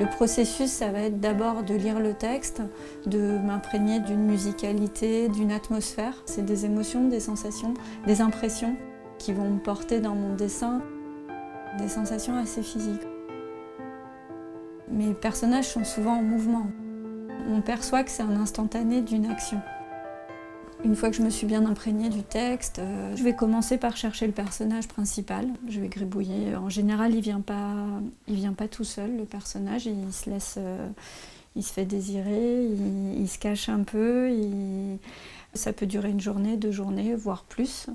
Le processus, ça va être d'abord de lire le texte, de m'imprégner d'une musicalité, d'une atmosphère. C'est des émotions, des sensations, des impressions qui vont me porter dans mon dessin, des sensations assez physiques. Mes personnages sont souvent en mouvement. On perçoit que c'est un instantané d'une action. Une fois que je me suis bien imprégnée du texte, je vais commencer par chercher le personnage principal. Je vais gribouiller. En général, il vient pas tout seul, le personnage. Il se fait désirer, il se cache un peu. Ça peut durer une journée, 2 journées, voire plus.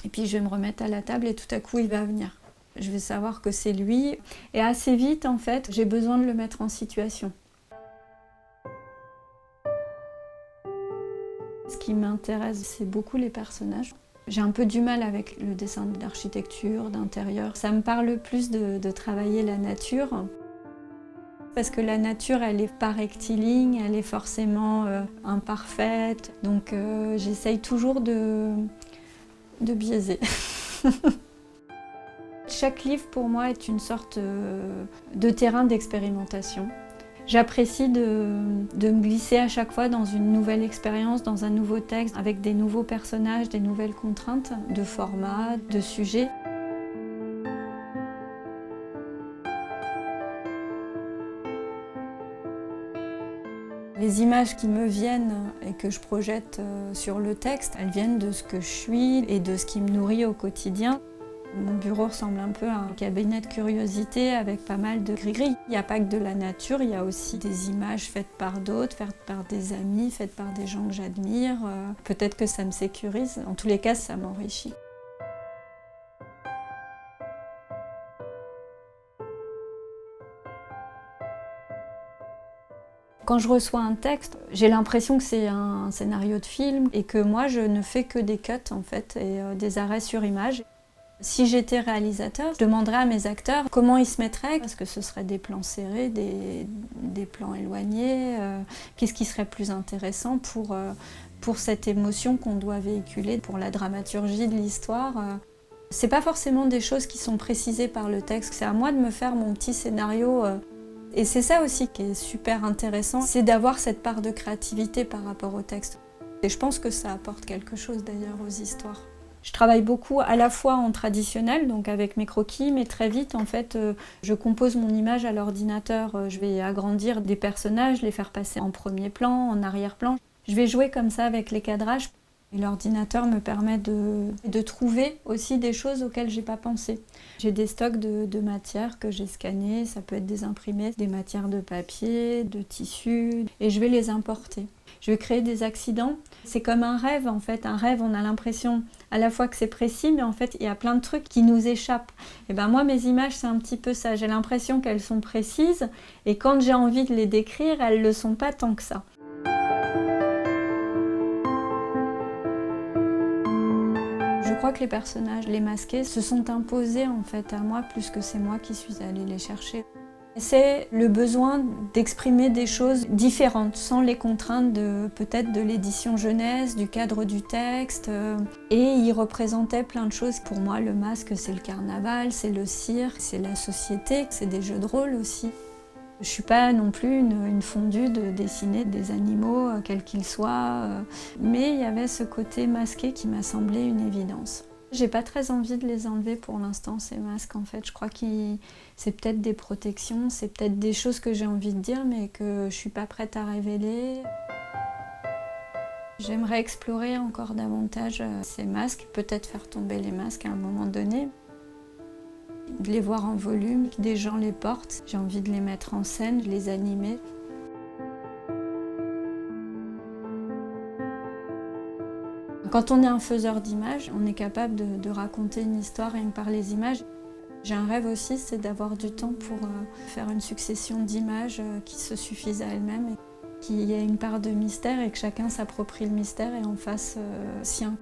Et puis je vais me remettre à la table et tout à coup, il va venir. Je vais savoir que c'est lui. Et assez vite, en fait, j'ai besoin de le mettre en situation. Ce qui m'intéresse, c'est beaucoup les personnages. J'ai un peu du mal avec le dessin d'architecture, d'intérieur. Ça me parle plus de travailler la nature. Parce que la nature, elle n'est pas rectiligne, elle est forcément imparfaite. Donc j'essaye toujours de biaiser. Chaque livre, pour moi, est une sorte de terrain d'expérimentation. J'apprécie de me glisser à chaque fois dans une nouvelle expérience, dans un nouveau texte, avec des nouveaux personnages, des nouvelles contraintes de format, de sujet. Les images qui me viennent et que je projette sur le texte, elles viennent de ce que je suis et de ce qui me nourrit au quotidien. Mon bureau ressemble un peu à un cabinet de curiosité avec pas mal de gris-gris. Il n'y a pas que de la nature, il y a aussi des images faites par d'autres, faites par des amis, faites par des gens que j'admire. Peut-être que ça me sécurise, en tous les cas ça m'enrichit. Quand je reçois un texte, j'ai l'impression que c'est un scénario de film et que moi je ne fais que des cuts en fait et des arrêts sur image. Si j'étais réalisateur, je demanderais à mes acteurs comment ils se mettraient. Est-ce que ce serait des plans serrés, des plans éloignés qu'est-ce qui serait plus intéressant pour cette émotion qu'on doit véhiculer, pour la dramaturgie de l'histoire C'est pas forcément des choses qui sont précisées par le texte, c'est à moi de me faire mon petit scénario. Et c'est ça aussi qui est super intéressant, c'est d'avoir cette part de créativité par rapport au texte. Et je pense que ça apporte quelque chose d'ailleurs aux histoires. Je travaille beaucoup à la fois en traditionnel, donc avec mes croquis, mais très vite, en fait, je compose mon image à l'ordinateur. Je vais agrandir des personnages, les faire passer en premier plan, en arrière-plan. Je vais jouer comme ça avec les cadrages. Et l'ordinateur me permet de trouver aussi des choses auxquelles je n'ai pas pensé. J'ai des stocks de matières que j'ai scannées, ça peut être des imprimés, des matières de papier, de tissu, et je vais les importer. Je vais créer des accidents. C'est comme un rêve en fait. Un rêve, on a l'impression à la fois que c'est précis, mais en fait il y a plein de trucs qui nous échappent. Et ben moi mes images c'est un petit peu ça. J'ai l'impression qu'elles sont précises et quand j'ai envie de les décrire, elles ne le sont pas tant que ça. Je crois que les personnages, les masqués, se sont imposés en fait à moi plus que c'est moi qui suis allée les chercher. C'est le besoin d'exprimer des choses différentes, sans les contraintes peut-être de l'édition jeunesse, du cadre du texte. Et il représentait plein de choses. Pour moi, le masque, c'est le carnaval, c'est le cirque, c'est la société, c'est des jeux de rôle aussi. Je ne suis pas non plus une fondue de dessiner des animaux, quels qu'ils soient. Mais il y avait ce côté masqué qui m'a semblé une évidence. J'ai pas très envie de les enlever pour l'instant, ces masques en fait. Je crois que c'est peut-être des protections, c'est peut-être des choses que j'ai envie de dire mais que je suis pas prête à révéler. J'aimerais explorer encore davantage ces masques, peut-être faire tomber les masques à un moment donné. De les voir en volume, que des gens les portent. J'ai envie de les mettre en scène, de les animer. Quand on est un faiseur d'images, on est capable de raconter une histoire rien que par les images. J'ai un rêve aussi, c'est d'avoir du temps pour faire une succession d'images qui se suffisent à elles-mêmes, qu'il y ait une part de mystère et que chacun s'approprie le mystère et en fasse sien.